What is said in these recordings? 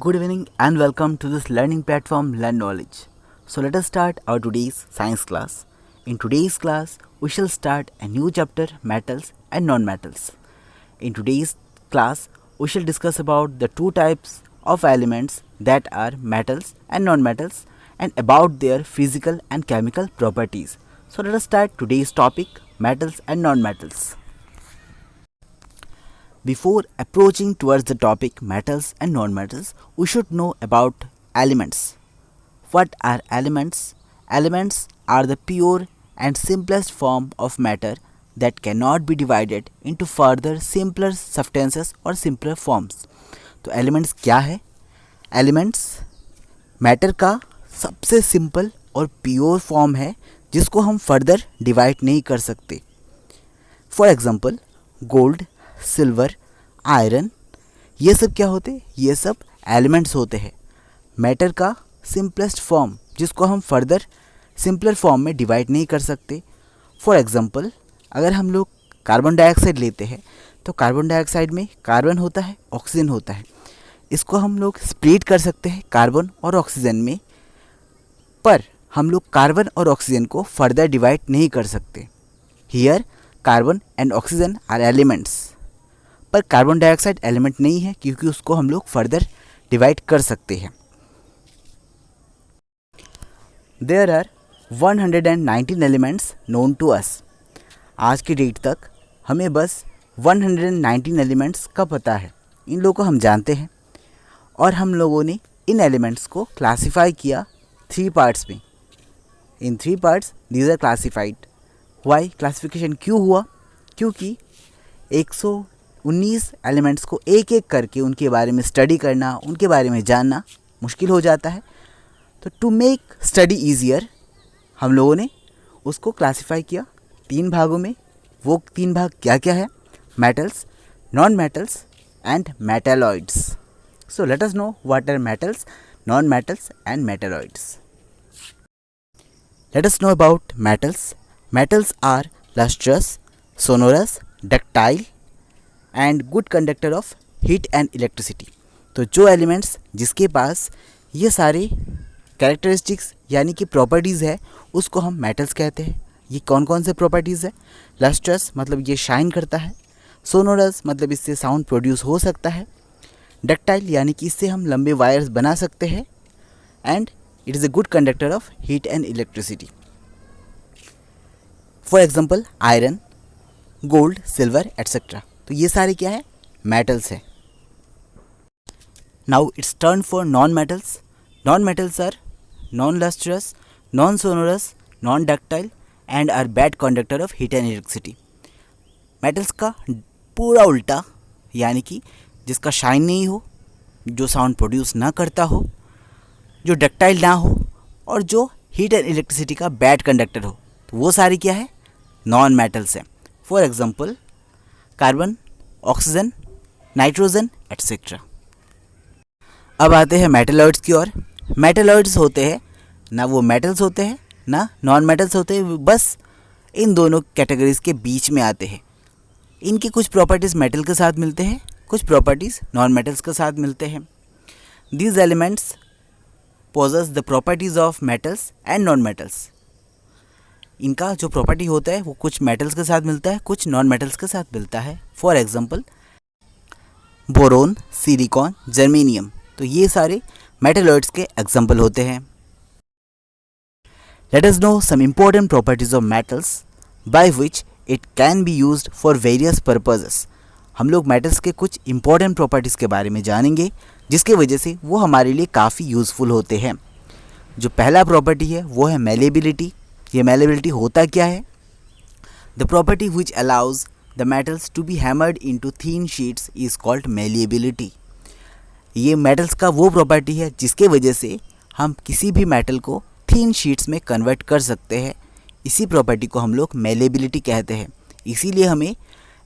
Good evening and welcome to this learning platform Learn Knowledge. So let us start our today's science class. In today's class, we shall start a new chapter, metals and non-metals. In today's class, we shall discuss about the two types of elements that are metals and non-metals and about their physical and chemical properties. So let us start today's topic, metals and non-metals. Before approaching towards the topic metals and non-metals, we should know about elements. What are elements? Elements are the pure and simplest form of matter that cannot be divided into further simpler substances or simpler forms. तो elements क्या है? Elements matter का सबसे simple और pure form है जिसको हम further divide नहीं कर सकते. For example, gold, silver, iron, ये सब क्या होते हैं? ये सब एलिमेंट्स होते हैं. मैटर का सिंपलेस्ट फॉर्म जिसको हम फर्दर सिंपलर फॉर्म में डिवाइड नहीं कर सकते. फॉर एग्जांपल, अगर हम लोग कार्बन डाइऑक्साइड लेते हैं तो कार्बन डाइऑक्साइड में कार्बन होता है, ऑक्सीजन होता है. इसको हम लोग स्प्लिट कर सकते हैं कार्बन और ऑक्सीजन में, पर हम लोग कार्बन और ऑक्सीजन को फर्दर डिवाइड नहीं कर सकते. Here carbon and oxygen are elements, पर कार्बन डाइऑक्साइड एलिमेंट नहीं है क्योंकि उसको हम लोग फर्दर डिवाइड कर सकते हैं. There are 119 elements known to us. आज की डेट तक हमें बस 119 एलिमेंट्स का पता है. इन लोगों को हम जानते हैं और हम लोगों ने इन एलिमेंट्स को क्लासीफाई किया 3 पार्ट्स में. In 3 parts these are classified. Why classification क्यों हुआ? क्योंकि 119 एलिमेंट्स को एक एक करके उनके बारे में स्टडी करना, उनके बारे में जानना मुश्किल हो जाता है. तो टू मेक स्टडी ईजियर हम लोगों ने उसको क्लासिफाई किया 3 भागों में. वो 3 भाग क्या क्या है? Metals, non metals and metalloids. So let us know what are metals, non metals and metalloids. Let us know about metals. Metals are lustrous, sonorous, ductile and good conductor of heat and electricity. तो जो elements जिसके पास ये सारे characteristics यानी कि properties है उसको हम मेटल्स कहते हैं. ये कौन कौन से प्रॉपर्टीज़ है? लस्ट्रस मतलब ये शाइन करता है. सोनोरस मतलब इससे साउंड प्रोड्यूस हो सकता है. डक्टाइल यानी कि इससे हम लंबे वायर्स बना सकते हैं. And it is a good conductor of heat and electricity. For example iron, gold, silver etcetera. तो ये सारे क्या है? मेटल्स है. Now it's turn for non metals. Non metals are non lustrous, non sonorous, non ductile and are bad conductor of heat and electricity. Metals का पूरा उल्टा, यानी कि जिसका शाइन नहीं हो, जो साउंड प्रोड्यूस ना करता हो, जो डक्टाइल ना हो और जो हीट एंड इलेक्ट्रिसिटी का बैड कंडक्टर हो. तो वो सारी क्या है? नॉन मेटल्स है. For example carbon, oxygen, nitrogen etcetera. अब आते हैं मेटलॉइड्स की ओर. मेटलॉइड्स होते हैं ना वो मेटल्स होते हैं ना नॉन मेटल्स होते हैं, बस इन दोनों कैटेगरीज के बीच में आते हैं. इनकी कुछ प्रॉपर्टीज़ मेटल के साथ मिलते हैं, कुछ प्रॉपर्टीज़ नॉन मेटल्स के साथ मिलते हैं. These elements possess the properties of metals and non metals. इनका जो प्रॉपर्टी होता है वो कुछ मेटल्स के साथ मिलता है, कुछ नॉन मेटल्स के साथ मिलता है. For example boron, silicon, germanium. तो ये सारे मेटलॉइड्स के एग्जांपल होते हैं. Let us know some important properties of metals by which it can be used for various purposes. हम लोग मेटल्स के कुछ इंपॉर्टेंट प्रॉपर्टीज़ के बारे में जानेंगे जिसके वजह से वो हमारे लिए काफ़ी यूज़फुल होते हैं. जो पहला प्रॉपर्टी है वो है मेलेबिलिटी. ये मेलेबिलिटी होता क्या है? The property which allows the metals to be hammered into thin sheets is called malleability. ये मेटल्स का वो प्रॉपर्टी है जिसके वजह से हम किसी भी मेटल को थीन शीट्स में कन्वर्ट कर सकते हैं. इसी प्रॉपर्टी को हम लोग मेलेबिलिटी कहते हैं. इसीलिए हमें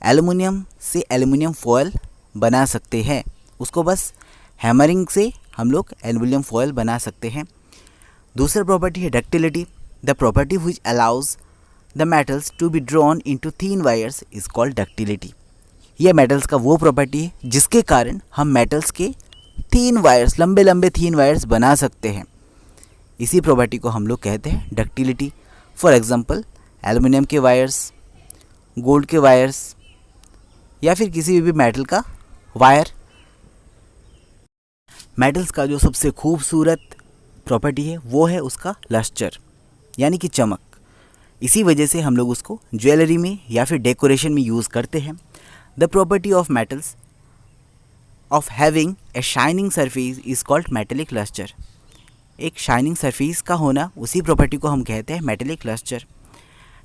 एल्युमिनियम से एल्युमिनियम फॉयल बना सकते हैं. उसको बस हैमरिंग से हम लोग एल्युमिनियम फॉयल बना सकते हैं. दूसरा प्रॉपर्टी है ductility. The property which allows the metals to be drawn into thin wires is called ductility. यह मेटल्स का वो प्रॉपर्टी है जिसके कारण हम मेटल्स के थीन वायर्स, लंबे लंबे थीन वायर्स बना सकते हैं। इसी प्रॉपर्टी को हम लोग कहते हैं डक्टिलिटी। फॉर एग्जांपल एल्युमिनियम के वायर्स, गोल्ड के वायर्स या फिर किसी भी मेटल का वायर। मेटल्स का जो सबसे खूबसूरत प्रॉपर्टी है वो है उसका लस्टर, यानी कि चमक। इसी वजह से हम लोग उसको ज्वेलरी में या फिर डेकोरेशन में यूज़ करते हैं। The property of metals of having a shining surface is called metallic lustre. एक शाइनिंग सरफेस का होना, उसी प्रॉपर्टी को हम कहते हैं मेटेलिक लस्टर,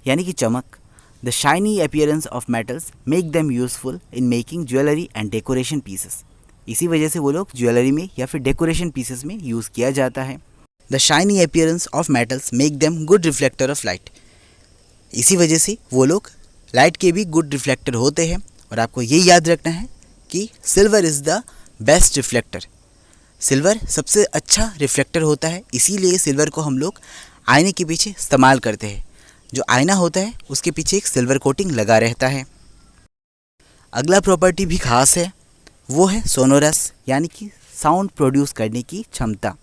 यानी कि चमक। The shiny appearance of metals make them useful in making jewellery and decoration pieces. इसी वजह से वो लोग ज्वेलरी में या फिर डेकोरेशन पीसेस में यूज़ किया जाता है। The shiny appearance of metals make them good reflector of light. इसी वजह से वो लोग लाइट के भी गुड रिफ्लेक्टर होते हैं। और आपको ये याद रखना है कि silver is the best reflector. Silver सबसे अच्छा रिफ्लेक्टर होता है, इसीलिए सिल्वर को हम लोग आईने के पीछे इस्तेमाल करते हैं। जो आईना होता है उसके पीछे एक सिल्वर कोटिंग लगा रहता है। अगला प्रॉपर्टी भी खास है, वो है सोनोरस, यानी कि साउंड प्रोड्यूस करने की क्षमता।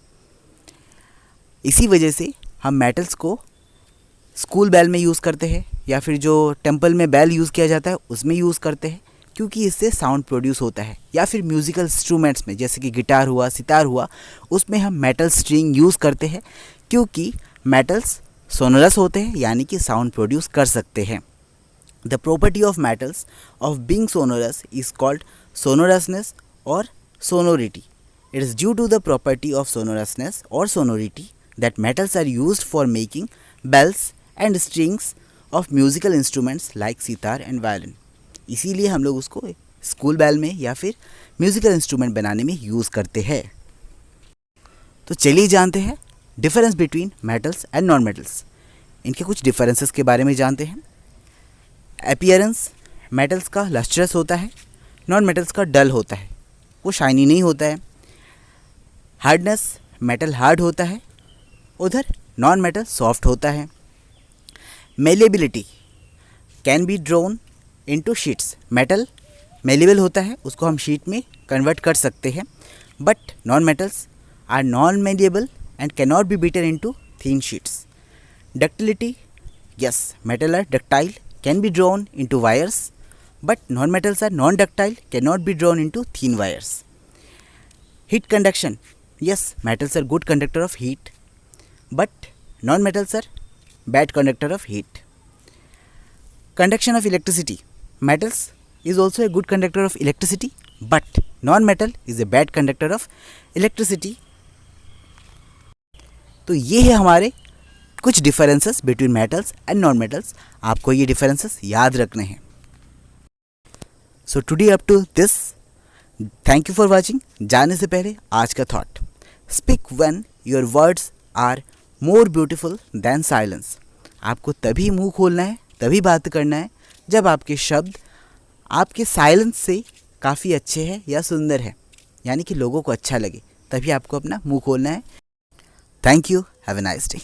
इसी वजह से हम मेटल्स को स्कूल बेल में यूज़ करते हैं या फिर जो टेंपल में बेल यूज़ किया जाता है उसमें यूज़ करते हैं, क्योंकि इससे साउंड प्रोड्यूस होता है। या फिर म्यूज़िकल इंस्ट्रूमेंट्स में जैसे कि गिटार हुआ, सितार हुआ, उसमें हम मेटल स्ट्रिंग यूज़ करते हैं, क्योंकि मेटल्स सोनोरस होते हैं, यानी कि साउंड प्रोड्यूस कर सकते हैं। The property of metals of being sonorous is called sonorousness और sonority. It is due to the property of sonorousness और sonority that metals are used for making bells and strings of musical instruments like sitar and violin. इसीलिए हम लोग उसको school bell में या फिर musical instrument बनाने में यूज़ करते हैं। तो चलिए जानते हैं difference between metals and non metals. इनके कुछ डिफरेंसेस के बारे में जानते हैं। अपीयरेंस, मेटल्स का लस्ट्रस होता है, नॉन मेटल्स का डल होता है, वो शाइनी नहीं होता है। हार्डनेस, मेटल हार्ड होता है, उधर नॉन मेटल सॉफ्ट होता है। Malleability, can be drawn into sheets. Metal malleable होता है, उसको हम शीट में कन्वर्ट कर सकते हैं, but non metals are non malleable and cannot be beaten into thin sheets. Ductility, yes, metal are ductile, can be drawn into wires, but non-metals are non-ductile, cannot be drawn into thin wires. Heat conduction, yes, metals are good conductor of heat, but non-metals are bad conductor of heat. Conduction of electricity, metals is also a good conductor of electricity, but non-metal is a bad conductor of electricity. तो ये है हमारे कुछ differences between metals and non metals. आपको ये differences याद रखने हैं। So today up to this, thank you for watching. जाने से पहले आज का thought, speak when your words are more beautiful than silence. आपको तभी मुंह खोलना है, तभी बात करना है जब आपके शब्द आपके साइलेंस से काफ़ी अच्छे हैं या सुंदर है, यानी कि लोगों को अच्छा लगे, तभी आपको अपना मुंह खोलना है। Thank you. Have a nice day.